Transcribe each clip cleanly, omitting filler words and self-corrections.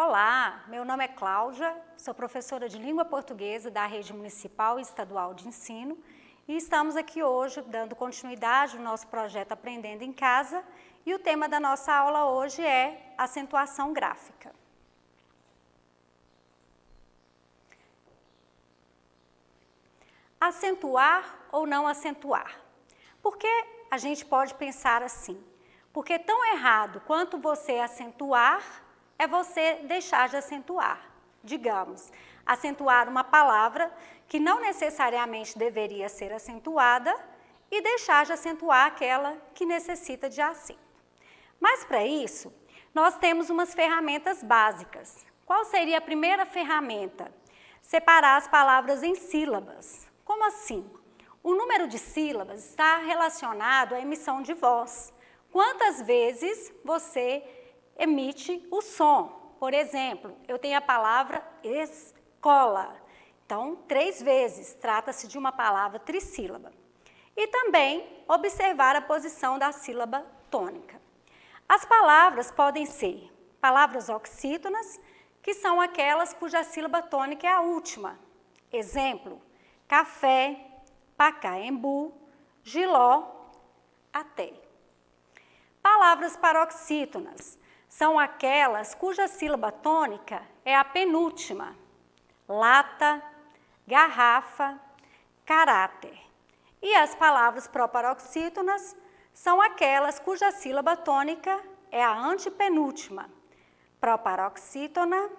Olá, meu nome é Cláudia, sou professora de língua portuguesa da Rede Municipal e Estadual de Ensino e estamos aqui hoje dando continuidade ao nosso projeto Aprendendo em Casa e o tema da nossa aula hoje é acentuação gráfica. Acentuar ou não acentuar? Por que a gente pode pensar assim? Porque tão errado quanto você acentuar é você deixar de acentuar. Digamos, acentuar uma palavra que não necessariamente deveria ser acentuada e deixar de acentuar aquela que necessita de acento. Mas para isso, nós temos umas ferramentas básicas. Qual seria a primeira ferramenta? Separar as palavras em sílabas. Como assim? O número de sílabas está relacionado à emissão de voz. Quantas vezes você emite o som? Por exemplo, eu tenho a palavra escola. Então, 3 vezes, trata-se de uma palavra trissílaba. E também observar a posição da sílaba tônica. As palavras podem ser palavras oxítonas, que são aquelas cuja sílaba tônica é a última. Exemplo, café, Pacaembu, Giló, até. Palavras paroxítonas são aquelas cuja sílaba tônica é a penúltima. Lata, garrafa, caráter. E as palavras proparoxítonas são aquelas cuja sílaba tônica é a antepenúltima. Proparoxítona,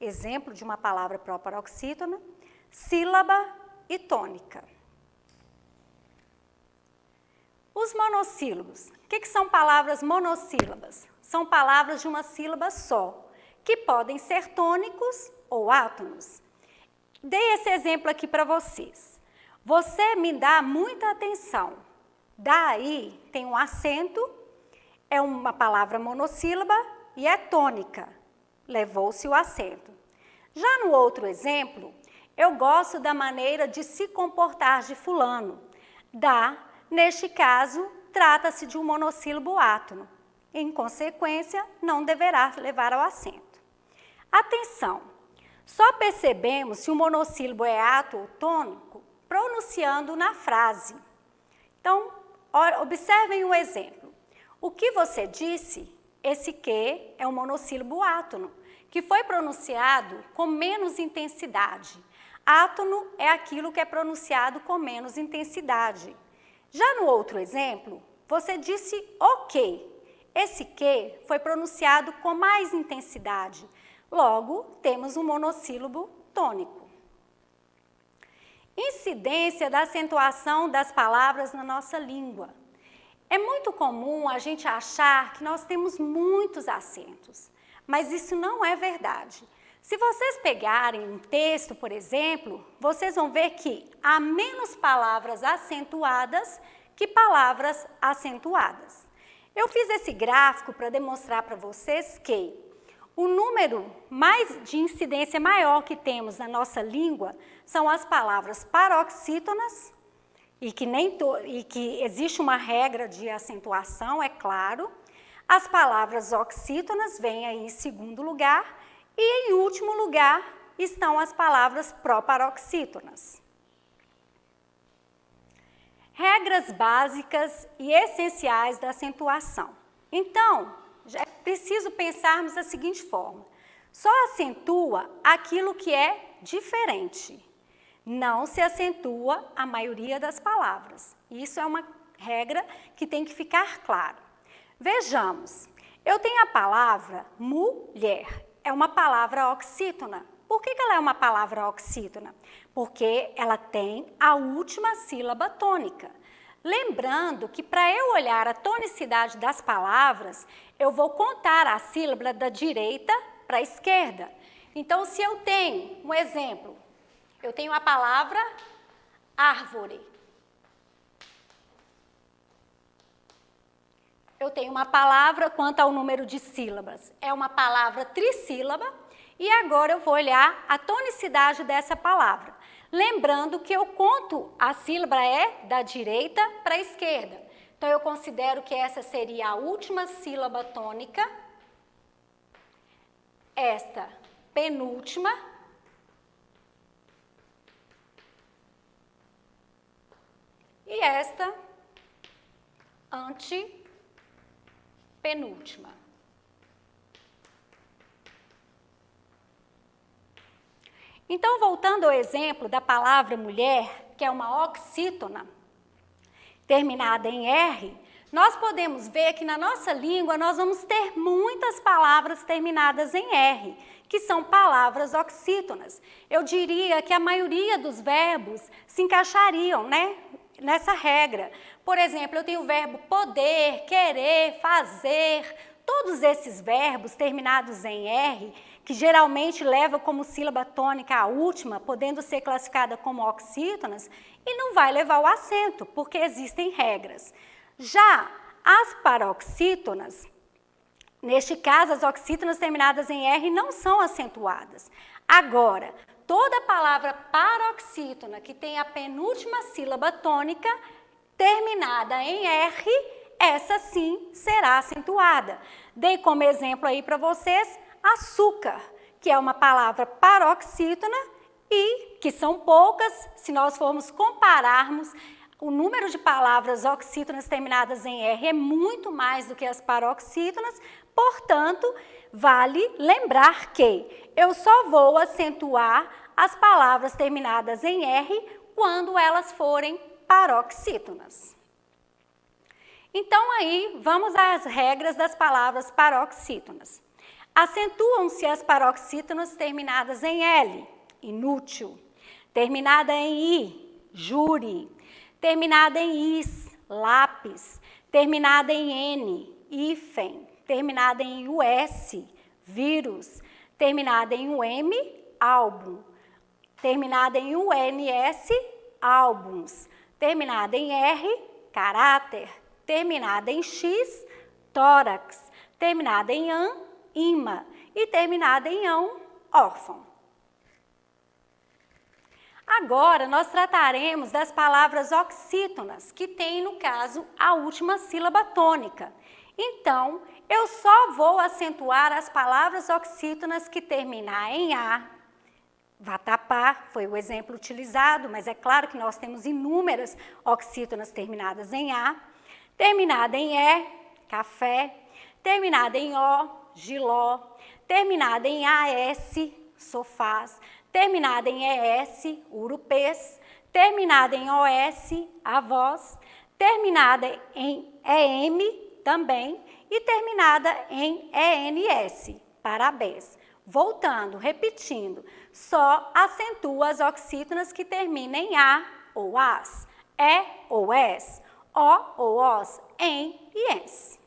exemplo de uma palavra proparoxítona, sílaba e tônica. Os monossílabos. O que são palavras monossílabas? São palavras de uma sílaba só, que podem ser tônicos ou átonos. Dei esse exemplo aqui para vocês. Você me dá muita atenção. Daí tem um acento, é uma palavra monossílaba e é tônica. Levou-se o acento. Já no outro exemplo, eu gosto da maneira de se comportar de fulano. Neste caso, trata-se de um monossílabo átono. Em consequência, não deverá levar ao acento. Atenção! Só percebemos se o monossílabo é átono ou tônico pronunciando na frase. Então, observem um exemplo. O que você disse? Esse que é um monossílabo átono, que foi pronunciado com menos intensidade. Átono é aquilo que é pronunciado com menos intensidade. Já no outro exemplo, você disse ok. Esse que foi pronunciado com mais intensidade. Logo, temos um monossílabo tônico. Incidência da acentuação das palavras na nossa língua. É muito comum a gente achar que nós temos muitos acentos, mas isso não é verdade. Se vocês pegarem um texto, por exemplo, vocês vão ver que há menos palavras acentuadas que palavras acentuadas. Eu fiz esse gráfico para demonstrar para vocês que o número de incidência maior que temos na nossa língua são as palavras paroxítonas, e que existe uma regra de acentuação, é claro. As palavras oxítonas vêm aí em segundo lugar, e em último lugar estão as palavras proparoxítonas. Regras básicas e essenciais da acentuação. Então, é preciso pensarmos da seguinte forma: só acentua aquilo que é diferente. Não se acentua a maioria das palavras. Isso é uma regra que tem que ficar claro. Vejamos, eu tenho a palavra mulher. É uma palavra oxítona. Por que ela é uma palavra oxítona? Porque ela tem a última sílaba tônica. Lembrando que para eu olhar a tonicidade das palavras, eu vou contar a sílaba da direita para a esquerda. Então, se eu tenho um exemplo, eu tenho a palavra árvore. Eu tenho uma palavra, quanto ao número de sílabas, é uma palavra trissílaba, e agora eu vou olhar a tonicidade dessa palavra. Lembrando que eu conto, a sílaba é da direita para a esquerda. Então, eu considero que essa seria a última sílaba tônica esta penúltima e esta antepenúltima. Então, voltando ao exemplo da palavra mulher, que é uma oxítona, terminada em R, nós podemos ver que na nossa língua nós vamos ter muitas palavras terminadas em R, que são palavras oxítonas. Eu diria que a maioria dos verbos se encaixariam, né, nessa regra. Por exemplo, eu tenho o verbo poder, querer, fazer, todos esses verbos terminados em R, que geralmente leva como sílaba tônica a última, podendo ser classificada como oxítonas, e não vai levar o acento, porque existem regras. Já as paroxítonas, neste caso, as oxítonas terminadas em R não são acentuadas. Agora, toda palavra paroxítona que tem a penúltima sílaba tônica terminada em R, essa sim será acentuada. Dei como exemplo aí para vocês açúcar, que é uma palavra paroxítona e que são poucas, se nós formos compararmos o número de palavras oxítonas terminadas em R é muito mais do que as paroxítonas, portanto, vale lembrar que eu só vou acentuar as palavras terminadas em R quando elas forem paroxítonas. Então, aí, vamos às regras das palavras paroxítonas. Acentuam-se as paroxítonas terminadas em L, inútil, terminada em I, júri, terminada em is, lápis, terminada em N, hífen, terminada em US, vírus, terminada em UM, álbum, terminada em UNS, álbuns, terminada em R, caráter, terminada em X, tórax, terminada em AN, imã, e terminada em ão, órfão. Agora, nós trataremos das palavras oxítonas, que tem, no caso, a última sílaba tônica. Então, eu só vou acentuar as palavras oxítonas que terminam em A. Vatapá foi o exemplo utilizado, mas é claro que nós temos inúmeras oxítonas terminadas em A. Terminada em E, café. Terminada em O, giló. Terminada em AS, sofás. Terminada em ES, urupês, terminada em OS, avós, terminada em EM também e terminada em ENS, parabéns. Voltando, repetindo, só acentua as oxítonas que terminam em A ou AS, E ou ES, O ou OS, EM e ENS.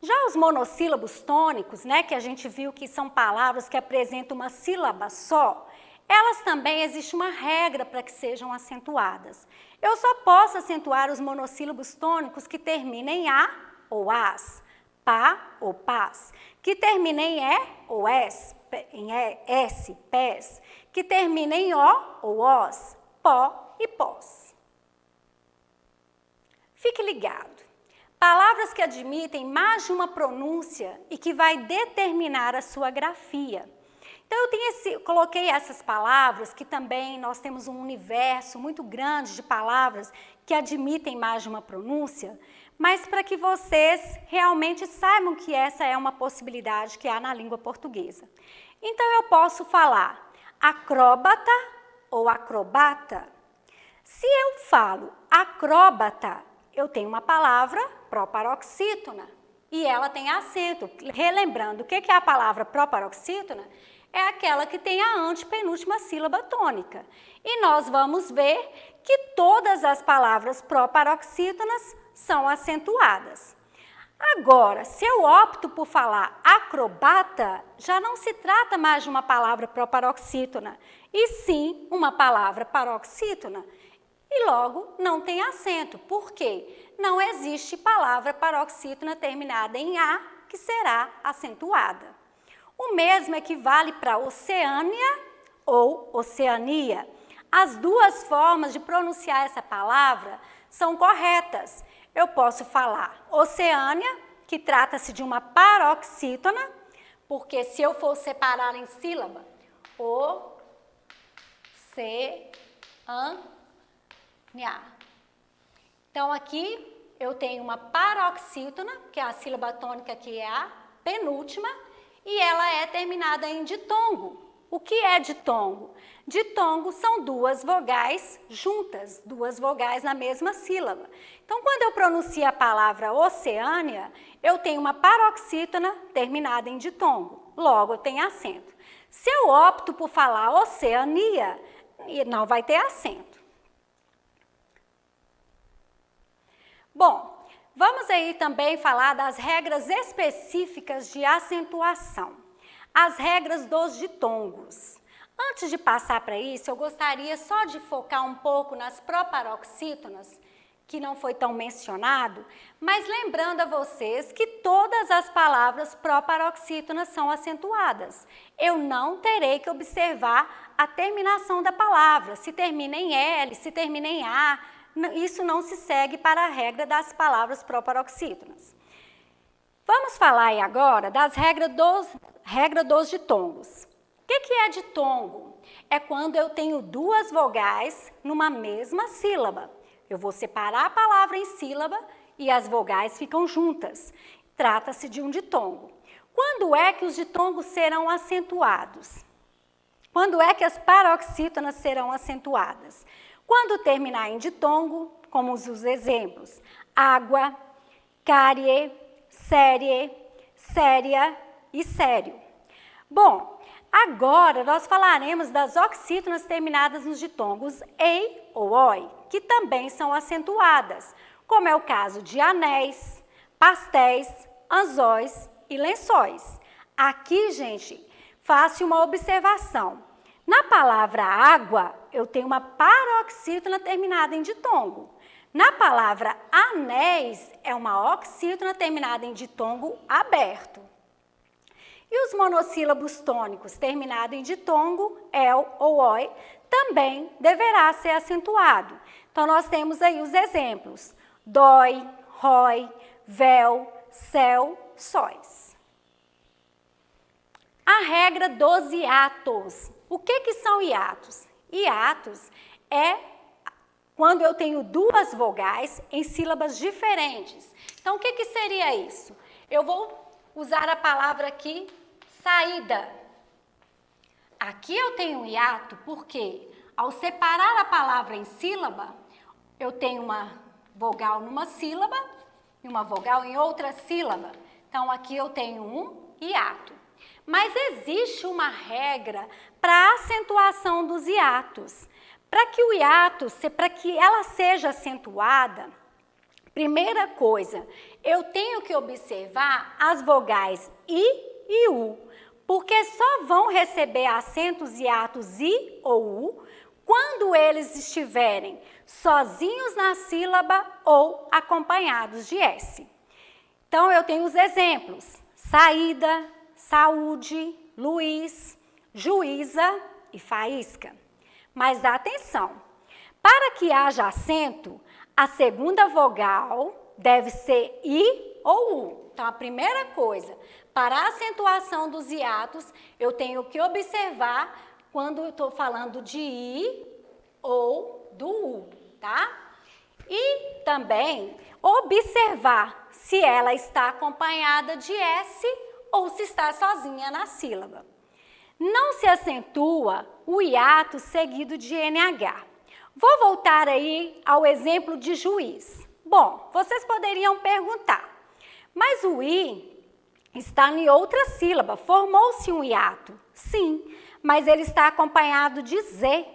Já os monossílabos tônicos, né, que a gente viu que são palavras que apresentam uma sílaba só, elas também existe uma regra para que sejam acentuadas. Eu só posso acentuar os monossílabos tônicos que terminam em A ou AS, pá ou pás, que terminam em E ou S, pés, que terminam em O ou OS, pó e pós. Fique ligado. Palavras que admitem mais de uma pronúncia e que vai determinar a sua grafia. Então, eu coloquei essas palavras que também nós temos um universo muito grande de palavras que admitem mais de uma pronúncia, mas para que vocês realmente saibam que essa é uma possibilidade que há na língua portuguesa. Então, eu posso falar acróbata ou acrobata. Se eu falo acróbata, eu tenho uma palavra proparoxítona e ela tem acento. Relembrando, o que é a palavra proparoxítona? É aquela que tem a antepenúltima sílaba tônica. E nós vamos ver que todas as palavras proparoxítonas são acentuadas. Agora, se eu opto por falar acrobata, já não se trata mais de uma palavra proparoxítona, e sim uma palavra paroxítona. E logo não tem acento. Por quê? Não existe palavra paroxítona terminada em A que será acentuada. O mesmo equivale para Oceânia ou Oceania. As duas formas de pronunciar essa palavra são corretas. Eu posso falar Oceânia, que trata-se de uma paroxítona, porque se eu for separar em sílaba, o-ce-an-nha. Então, aqui eu tenho uma paroxítona, que é a sílaba tônica que é a penúltima, e ela é terminada em ditongo. O que é ditongo? Ditongo são duas vogais juntas, duas vogais na mesma sílaba. Então, quando eu pronuncio a palavra Oceânia, eu tenho uma paroxítona terminada em ditongo, logo eu tenho acento. Se eu opto por falar Oceania, não vai ter acento. Bom, vamos aí também falar das regras específicas de acentuação. As regras dos ditongos. Antes de passar para isso, eu gostaria só de focar um pouco nas proparoxítonas, que não foi tão mencionado, mas lembrando a vocês que todas as palavras proparoxítonas são acentuadas. Eu não terei que observar a terminação da palavra, se termina em L, se termina em A, isso não se segue para a regra das palavras proparoxítonas. Vamos falar aí agora das regras dos ditongos. O que é ditongo? É quando eu tenho duas vogais numa mesma sílaba. Eu vou separar a palavra em sílaba e as vogais ficam juntas. Trata-se de um ditongo. Quando é que os ditongos serão acentuados? Quando é que as paroxítonas serão acentuadas? Quando terminar em ditongo, como os exemplos, água, cárie, série, séria e sério. Bom, agora nós falaremos das oxítonas terminadas nos ditongos ei ou oi, que também são acentuadas, como é o caso de anéis, pastéis, anzóis e lençóis. Aqui, gente, faça uma observação. Na palavra água, eu tenho uma paroxítona terminada em ditongo. Na palavra anéis, é uma oxítona terminada em ditongo aberto. E os monossílabos tônicos terminados em ditongo, el ou oi, também deverá ser acentuado. Então, nós temos aí os exemplos: dói, rói, véu, céu, sóis. A regra dos hiatos. O que são hiatos? Hiatos é quando eu tenho duas vogais em sílabas diferentes. Então, o que seria isso? Eu vou usar a palavra aqui, saída. Aqui eu tenho um hiato porque, ao separar a palavra em sílaba, eu tenho uma vogal numa sílaba e uma vogal em outra sílaba. Então, aqui eu tenho um hiato. Mas existe uma regra para a acentuação dos hiatos. Para que o hiato, para que ela seja acentuada, primeira coisa, eu tenho que observar as vogais I e U, porque só vão receber acentos hiatos I ou U quando eles estiverem sozinhos na sílaba ou acompanhados de S. Então, eu tenho os exemplos: saída, saúde, Luiz, juíza e faísca. Mas atenção, para que haja acento, a segunda vogal deve ser I ou U. Então, a primeira coisa, para a acentuação dos hiatos, eu tenho que observar quando eu estou falando de I ou do U, tá? E também observar se ela está acompanhada de S ou se está sozinha na sílaba. Não se acentua o hiato seguido de NH. Vou voltar aí ao exemplo de juiz. Bom, vocês poderiam perguntar, mas o I está em outra sílaba, formou-se um hiato. Sim, mas ele está acompanhado de Z.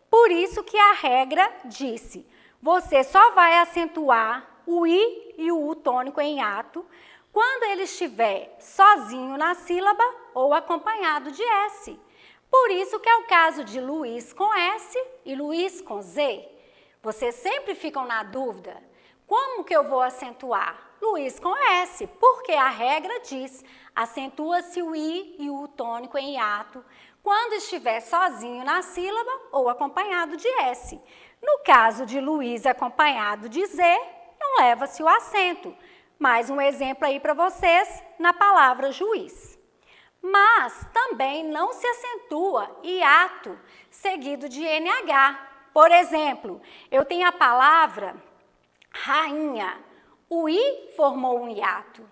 Por isso que a regra disse, você só vai acentuar o I e o U tônico em hiato quando ele estiver sozinho na sílaba ou acompanhado de S. Por isso que é o caso de Luiz com S e Luiz com Z. Vocês sempre ficam na dúvida, como que eu vou acentuar? Luiz com S, porque a regra diz, acentua-se o I e o U tônico em hiato quando estiver sozinho na sílaba ou acompanhado de S. No caso de Luiz acompanhado de Z, não leva-se o acento. Mais um exemplo aí para vocês na palavra juiz. Mas também não se acentua hiato seguido de NH. Por exemplo, eu tenho a palavra rainha. O I formou um hiato.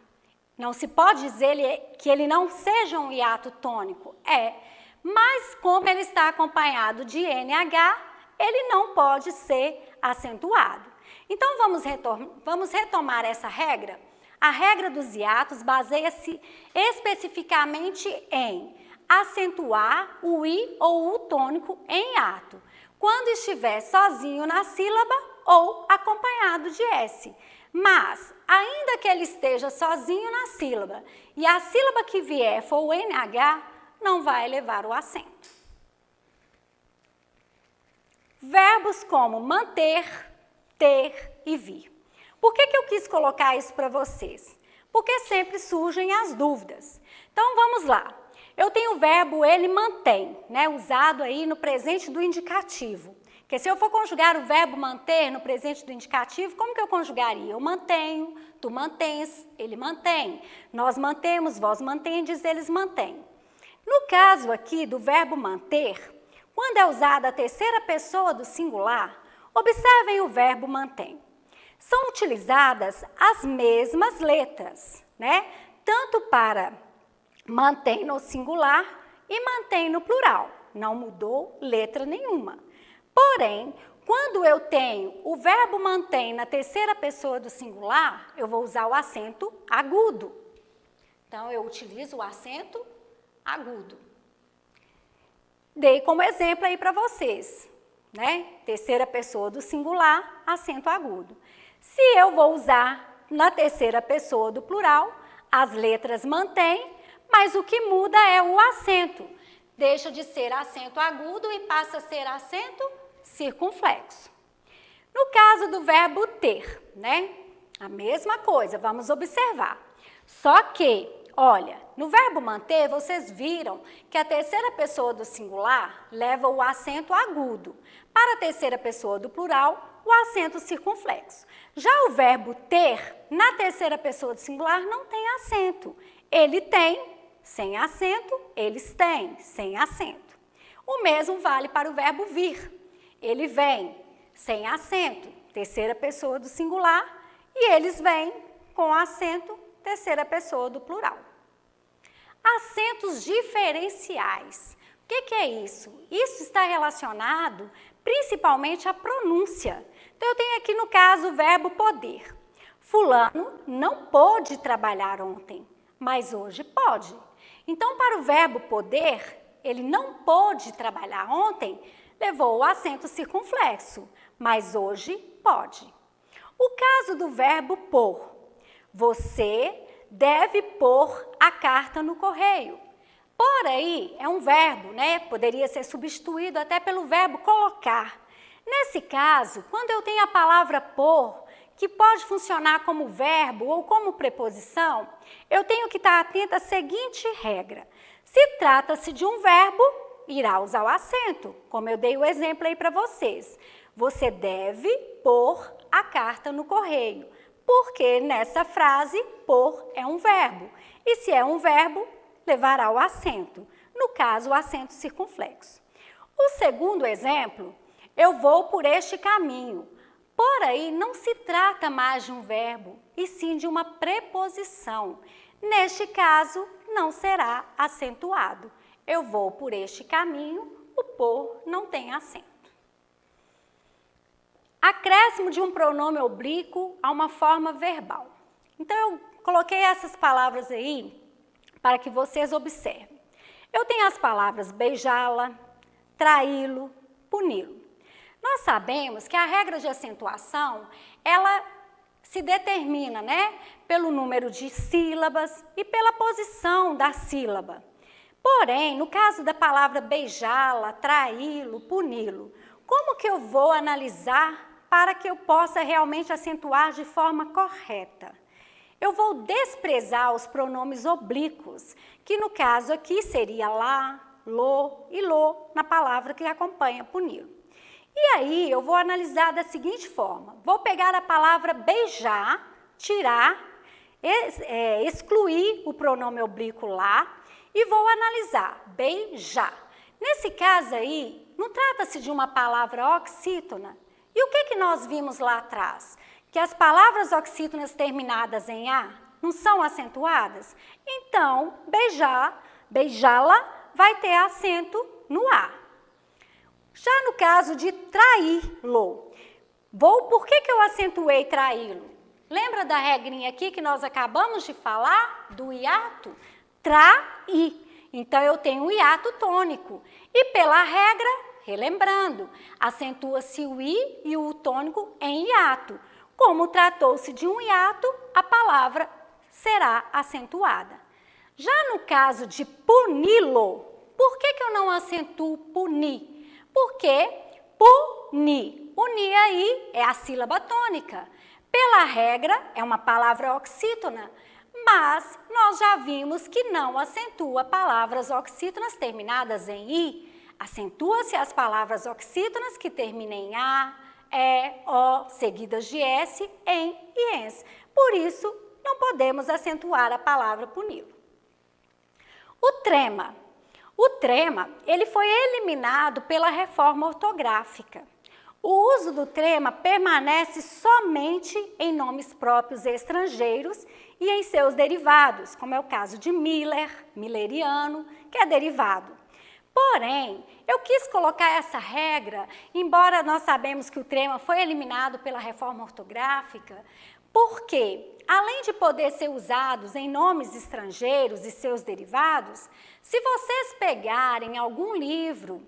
Não se pode dizer que ele não seja um hiato tônico. Mas como ele está acompanhado de NH, ele não pode ser acentuado. Então, vamos retomar essa regra. A regra dos hiatos baseia-se especificamente em acentuar o I ou o tônico em hiato, quando estiver sozinho na sílaba ou acompanhado de S. Mas, ainda que ele esteja sozinho na sílaba e a sílaba que vier for o NH, não vai levar o acento. Verbos como manter, ter e vir. Por que eu quis colocar isso para vocês? Porque sempre surgem as dúvidas. Então, vamos lá. Eu tenho o verbo ele mantém, né, usado aí no presente do indicativo. Porque se eu for conjugar o verbo manter no presente do indicativo, como que eu conjugaria? Eu mantenho, tu mantens, ele mantém. Nós mantemos, vós mantendes, eles mantêm. No caso aqui do verbo manter, quando é usada a terceira pessoa do singular, observem o verbo mantém. São utilizadas as mesmas letras, né? Tanto para mantém no singular e mantém no plural. Não mudou letra nenhuma. Porém, quando eu tenho o verbo mantém na terceira pessoa do singular, eu vou usar o acento agudo. Então, eu utilizo o acento agudo. Dei como exemplo aí para vocês, né? Terceira pessoa do singular, acento agudo. Se eu vou usar na terceira pessoa do plural, as letras mantêm, mas o que muda é o acento. Deixa de ser acento agudo e passa a ser acento circunflexo. No caso do verbo ter, né? A mesma coisa, vamos observar. Só que, olha, no verbo manter, vocês viram que a terceira pessoa do singular leva o acento agudo. Para a terceira pessoa do plural, o acento circunflexo. Já o verbo ter, na terceira pessoa do singular, não tem acento. Ele tem, sem acento, eles têm, sem acento. O mesmo vale para o verbo vir. Ele vem, sem acento, terceira pessoa do singular, e eles vêm com acento, terceira pessoa do plural. Acentos diferenciais. O que é isso? Isso está relacionado principalmente à pronúncia. Então, eu tenho aqui no caso o verbo poder. Fulano não pôde trabalhar ontem, mas hoje pode. Então, para o verbo poder, ele não pôde trabalhar ontem, levou o acento circunflexo, mas hoje pode. O caso do verbo pôr. Você deve pôr a carta no correio. Por aí é um verbo, né? Poderia ser substituído até pelo verbo colocar. Nesse caso, quando eu tenho a palavra pôr, que pode funcionar como verbo ou como preposição, eu tenho que estar atenta à seguinte regra. Se trata-se de um verbo, irá usar o acento, como eu dei o exemplo aí para vocês. Você deve pôr a carta no correio, porque nessa frase, pôr é um verbo. E se é um verbo, levará o acento. No caso, o acento circunflexo. O segundo exemplo, eu vou por este caminho. Por aí, não se trata mais de um verbo, e sim de uma preposição. Neste caso, não será acentuado. Eu vou por este caminho, o por não tem acento. Acréscimo de um pronome oblíquo a uma forma verbal. Então, eu coloquei essas palavras aí para que vocês observem. Eu tenho as palavras beijá-la, traí-lo, puni-lo. Nós sabemos que a regra de acentuação, ela se determina, né, pelo número de sílabas e pela posição da sílaba. Porém, no caso da palavra beijá-la, traí-lo, puni-lo, como que eu vou analisar para que eu possa realmente acentuar de forma correta? Eu vou desprezar os pronomes oblíquos, que no caso aqui seria lá, lo e lo, na palavra que acompanha puni-lo. E aí eu vou analisar da seguinte forma, vou pegar a palavra beijar, tirar excluir o pronome oblíquo lá e vou analisar, beijar. Nesse caso aí, não trata-se de uma palavra oxítona. E o que nós vimos lá atrás? Que as palavras oxítonas terminadas em A não são acentuadas? Então, beijar, beijá-la, vai ter acento no A. Já no caso de traí-lo, por que eu acentuei traí-lo? Lembra da regrinha aqui que nós acabamos de falar, do hiato? Traí. Então, eu tenho um hiato tônico. E pela regra, relembrando, acentua-se o I e o tônico em hiato. Como tratou-se de um hiato, a palavra será acentuada. Já no caso de puni-lo, por que eu não acentuo punir? Porque punir. Unir aí é a sílaba tônica. Pela regra, é uma palavra oxítona, mas nós já vimos que não acentua palavras oxítonas terminadas em I. Acentua-se as palavras oxítonas que terminam em A, E, O, seguidas de S, em e ens. Por isso, não podemos acentuar a palavra puni-lo. O trema. O trema, ele foi eliminado pela reforma ortográfica. O uso do trema permanece somente em nomes próprios estrangeiros e em seus derivados, como é o caso de Miller, milleriano, que é derivado. Porém, eu quis colocar essa regra, embora nós sabemos que o trema foi eliminado pela reforma ortográfica, porque, além de poder ser usados em nomes estrangeiros e seus derivados, se vocês pegarem algum livro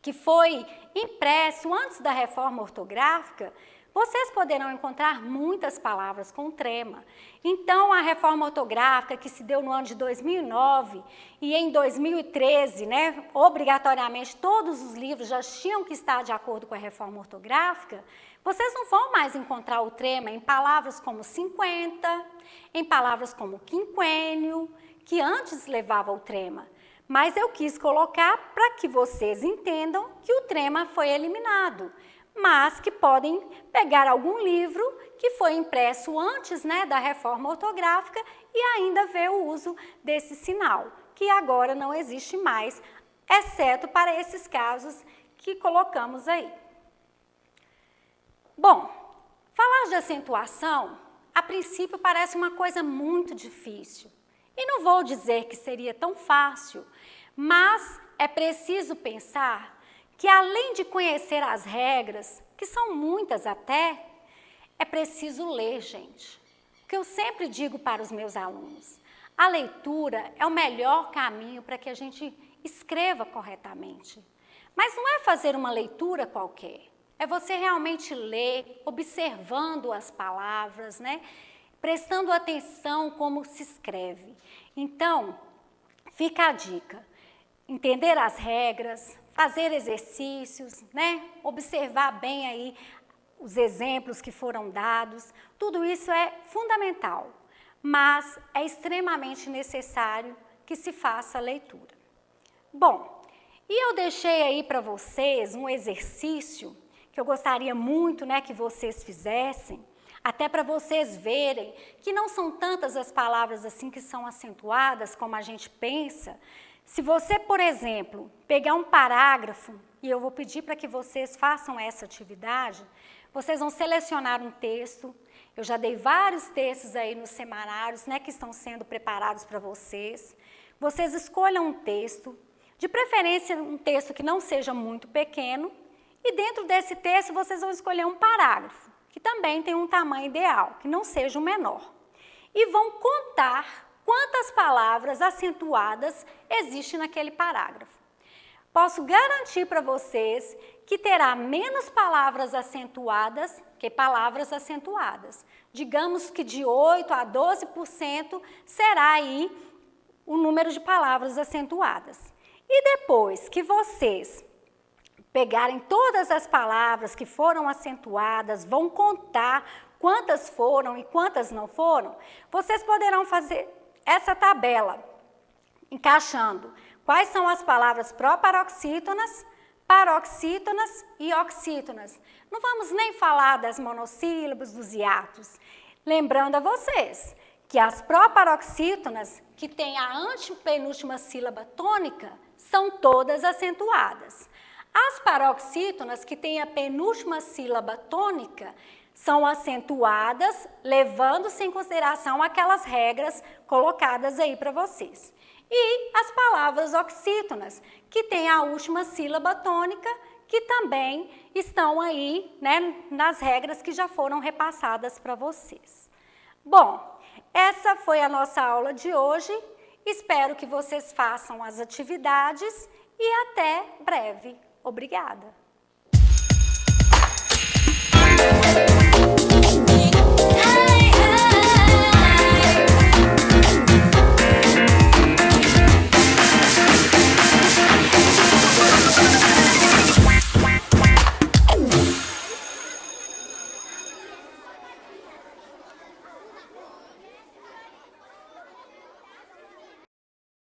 que foi impresso antes da reforma ortográfica, vocês poderão encontrar muitas palavras com trema. Então, a reforma ortográfica que se deu no ano de 2009 e em 2013, obrigatoriamente todos os livros já tinham que estar de acordo com a reforma ortográfica, vocês não vão mais encontrar o trema em palavras como 50, em palavras como quinquênio, que antes levava o trema. Mas eu quis colocar para que vocês entendam que o trema foi eliminado, mas que podem pegar algum livro que foi impresso antes da reforma ortográfica e ainda ver o uso desse sinal, que agora não existe mais, exceto para esses casos que colocamos aí. Bom, falar de acentuação, a princípio parece uma coisa muito difícil. E não vou dizer que seria tão fácil, mas é preciso pensar que, além de conhecer as regras, que são muitas até, é preciso ler, gente. O que eu sempre digo para os meus alunos, a leitura é o melhor caminho para que a gente escreva corretamente. Mas não é fazer uma leitura qualquer, é você realmente ler, observando as palavras, prestando atenção como se escreve. Então, fica a dica, entender as regras, fazer exercícios, observar bem aí os exemplos que foram dados, tudo isso é fundamental, mas é extremamente necessário que se faça a leitura. Bom, e eu deixei aí para vocês um exercício que eu gostaria muito que vocês fizessem, até para vocês verem que não são tantas as palavras assim que são acentuadas como a gente pensa. Se você, por exemplo, pegar um parágrafo, e eu vou pedir para que vocês façam essa atividade, vocês vão selecionar um texto. Eu já dei vários textos aí nos semanários, que estão sendo preparados para vocês. Vocês escolham um texto, de preferência um texto que não seja muito pequeno, e dentro desse texto vocês vão escolher um parágrafo, que também tem um tamanho ideal, que não seja o menor. E vão contar quantas palavras acentuadas existem naquele parágrafo. Posso garantir para vocês que terá menos palavras acentuadas que palavras acentuadas. Digamos que de 8% a 12% será aí o número de palavras acentuadas. E depois que vocês pegarem todas as palavras que foram acentuadas, vão contar quantas foram e quantas não foram, vocês poderão fazer essa tabela, encaixando quais são as palavras proparoxítonas, paroxítonas e oxítonas. Não vamos nem falar das monossílabos, dos hiatos. Lembrando a vocês que as proparoxítonas, que têm a antepenúltima sílaba tônica, são todas acentuadas. As paroxítonas, que têm a penúltima sílaba tônica, são acentuadas, levando-se em consideração aquelas regras colocadas aí para vocês. E as palavras oxítonas, que têm a última sílaba tônica, que também estão aí, né, nas regras que já foram repassadas para vocês. Bom, essa foi a nossa aula de hoje. Espero que vocês façam as atividades e até breve. Obrigada!